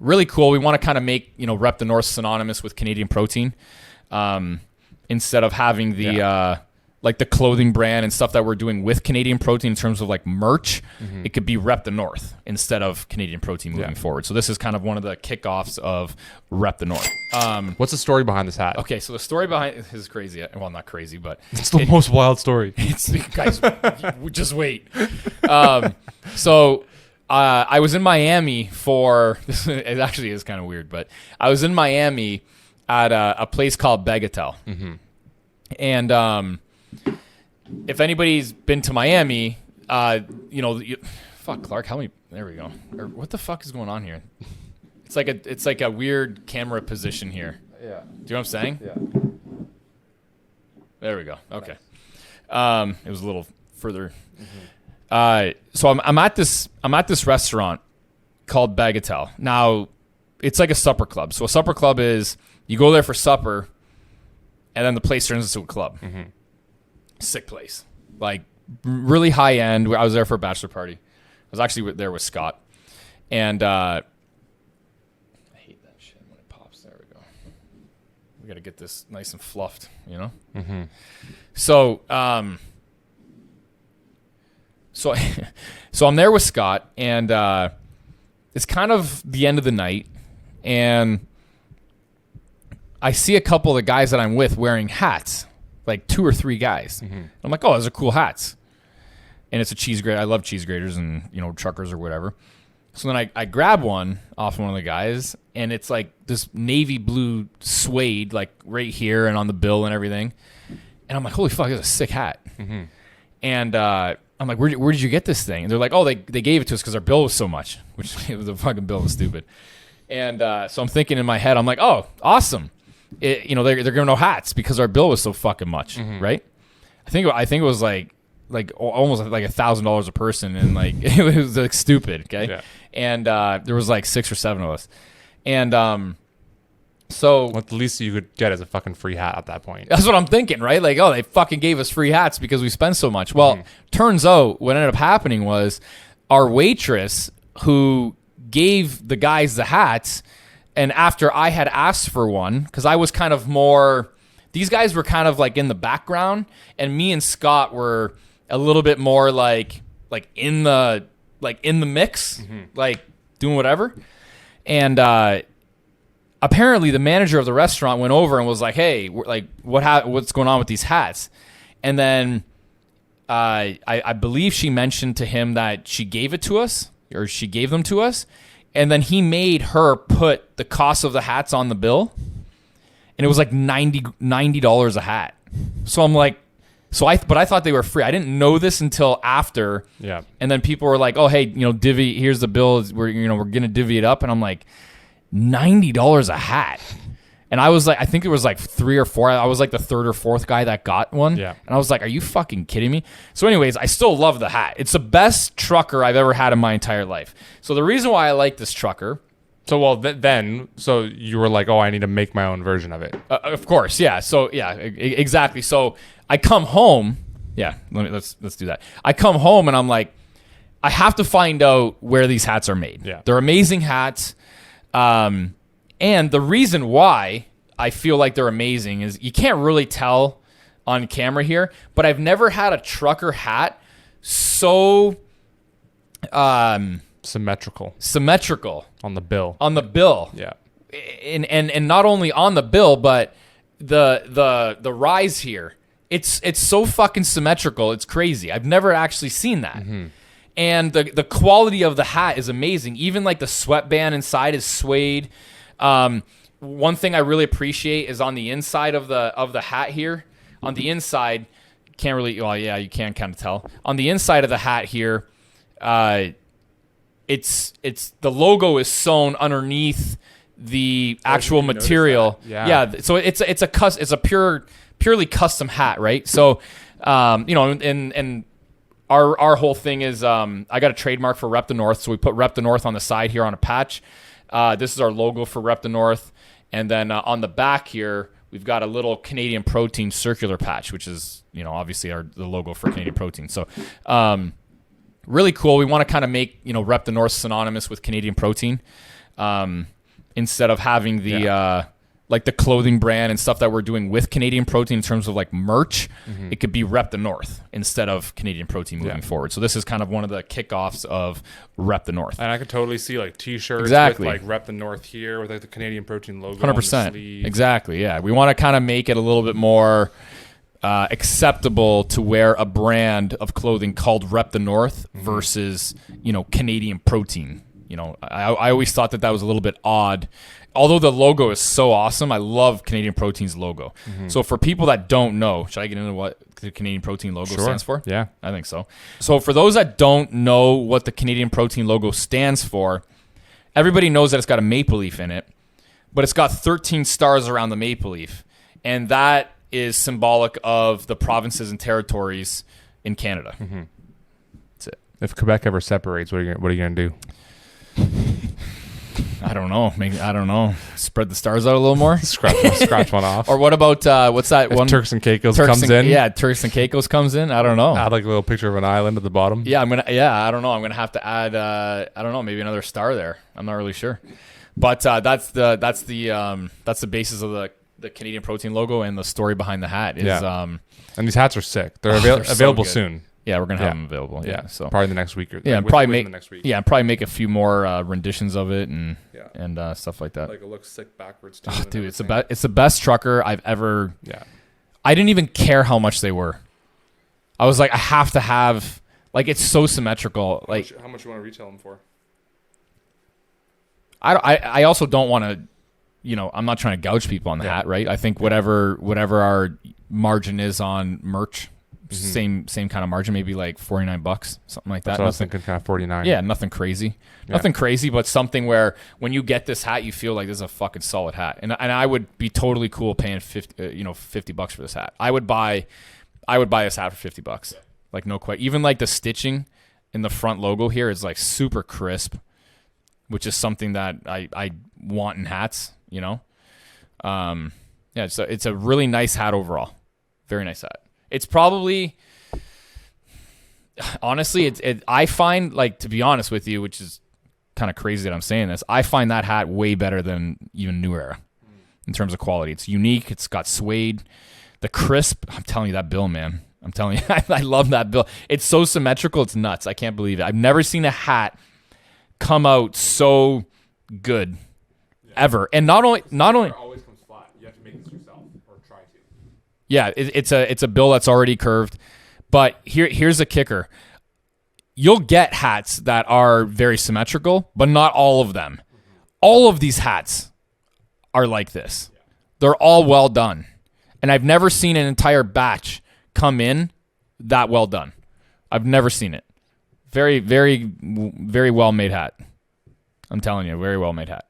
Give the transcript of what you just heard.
really cool. We want to kind of make, Rep the North synonymous with Canadian protein, instead of having the like the clothing brand and stuff that we're doing with Canadian protein in terms of like merch. It could be Rep the North instead of Canadian protein moving forward. So this is kind of one of the kickoffs of Rep the North. What's the story behind this hat? Okay, so the story behind it is crazy. Well, not crazy, but it's the most wild story. It's guys, just wait. So I was in Miami for this. It actually is kind of weird, but I was in Miami at a place called Bagatelle, and if anybody's been to Miami, fuck Clark, help me. There we go. Or what the fuck is going on here? It's like a weird camera position here. Yeah. Do you know what I'm saying? Yeah. There we go. Okay. It was a little further. So I'm at this restaurant called Bagatelle. Now, it's like a supper club. So a supper club is you go there for supper, and then the place turns into a club. Sick place, like really high end. I was there for a bachelor party. I was actually there with Scott, and I hate that shit when it pops. There we go. We got to get this nice and fluffed, So, so I'm there with Scott, and it's kind of the end of the night, and I see a couple of the guys that I'm with wearing hats. Like 2 or 3 guys. I'm like, oh, those are cool hats. And it's a cheese grater. I love cheese graters and, truckers or whatever. So then I grab one off one of the guys, and it's like this navy blue suede, like right here and on the bill and everything. And I'm like, holy fuck, that's a sick hat. And I'm like, where did you get this thing? And they're like, oh, they gave it to us because our bill was so much, which the fucking bill was stupid. And so I'm thinking in my head, I'm like, oh, awesome. They're giving no hats because our bill was so fucking much, right? I think it was like almost like $1,000 a person, and like it was like stupid, okay? Yeah. And there was like 6 or 7 of us, and so what the least you could get is a fucking free hat at that point. That's what I'm thinking, right? Like, oh, they fucking gave us free hats because we spent so much. Well, turns out what ended up happening was our waitress who gave the guys the hats. And after I had asked for one, because I was kind of more, these guys were kind of like in the background, and me and Scott were a little bit more like in the mix, like doing whatever. And apparently, the manager of the restaurant went over and was like, "Hey, what's going on with these hats?" And then I believe she mentioned to him that she gave it to us, or she gave them to us. And then he made her put the cost of the hats on the bill, and it was like $90 a hat. So I'm like, but I thought they were free. I didn't know this until after. Yeah. And then people were like, "Oh, hey, divvy. Here's the bill. We're gonna divvy it up." And I'm like, $90 a hat. And I was like, I think it was like 3 or 4. I was like the 3rd or 4th guy that got one. Yeah. And I was like, are you fucking kidding me? So anyways, I still love the hat. It's the best trucker I've ever had in my entire life. So the reason why I like this trucker. So, then you were like, oh, I need to make my own version of it. Of course. Yeah. So yeah, exactly. So I come home. Yeah. Let's do that. I come home and I'm like, I have to find out where these hats are made. Yeah. They're amazing hats. And the reason why I feel like they're amazing is you can't really tell on camera here, but I've never had a trucker hat so symmetrical on the bill. Yeah. And not only on the bill, but the rise here. It's so fucking symmetrical. It's crazy. I've never actually seen that. And the quality of the hat is amazing. Even like the sweatband inside is suede. One thing I really appreciate is on the inside of the hat here. On the inside, can't really. Well, yeah, you can kind of tell. On the inside of the hat here, it's the logo is sewn underneath the actual material. Yeah. So it's a purely custom hat, right? So, and our whole thing is I got a trademark for Rep the North, so we put Rep the North on the side here on a patch. This is our logo for Rep the North, and then on the back here we've got a little Canadian Protein circular patch, which is obviously the logo for Canadian Protein. So really cool. We want to kind of make Rep the North synonymous with Canadian Protein, instead of having the like the clothing brand and stuff that we're doing with Canadian Protein in terms of like merch. It could be Rep the North instead of Canadian Protein moving forward. So this is kind of one of the kickoffs of Rep the North. And I could totally see like T-shirts Exactly. with like Rep the North here with like the Canadian Protein logo 100%. on the sleeve. Exactly. Yeah, we want to kind of make it a little bit more acceptable to wear a brand of clothing called Rep the North versus Canadian Protein. I always thought that was a little bit odd. Although the logo is so awesome, I love Canadian Protein's logo. So for people that don't know, should I get into what the Canadian Protein logo stands for? Yeah. I think so. So for those that don't know what the Canadian Protein logo stands for, everybody knows that it's got a maple leaf in it, but it's got 13 stars around the maple leaf. And that is symbolic of the provinces and territories in Canada. That's it. If Quebec ever separates, what are you going to do? I don't know. Maybe I don't know. Spread the stars out a little more. Scratch one off. Or what about what's that if one? Turks and Caicos comes in. Yeah, Turks and Caicos comes in. I don't know. Add like a little picture of an island at the bottom. Yeah, I don't know. I'm gonna have to add. I don't know. Maybe another star there. I'm not really sure. But that's the basis of the Canadian Protein logo, and the story behind the hat is. And these hats are sick. They're so available good. soon. Yeah, we're gonna have them available. Yeah, so probably the next week or probably within the next week. Yeah, and probably make a few more renditions of it and stuff like that. Like it looks sick backwards too. Oh, dude, it's the best trucker I've ever. Yeah. I didn't even care how much they were. I was like, I have to have. Like, it's so symmetrical. Like, how much you want to retail them for? I also don't want to. I'm not trying to gouge people on the hat, right? I think whatever our margin is on merch. Same kind of margin, maybe like $49, something like that. That's what I was thinking, kind of 49. Yeah, nothing crazy. Nothing crazy, but something where when you get this hat, you feel like this is a fucking solid hat. And I would be totally cool paying $50 for this hat. I would buy this hat for $50. Like, no question. Even like the stitching in the front logo here is like super crisp, which is something that I want in hats, it's a really nice hat overall. Very nice hat. It's probably, honestly, I find, like, to be honest with you, which is kind of crazy that I'm saying this, I find that hat way better than even New Era in terms of quality. It's unique. It's got suede. The crisp, I'm telling you, that bill, man. I'm telling you, I love that bill. It's so symmetrical. It's nuts. I can't believe it. I've never seen a hat come out so good ever. And not only always comes flat. You have to make this yourself or try to. Yeah, it's a bill that's already curved, but here's a kicker. You'll get hats that are very symmetrical, but not all of them. All of these hats are like this. They're all well done. And I've never seen an entire batch come in that well done. I've never seen it. Very, very, very well made hat. I'm telling you, very well made hat.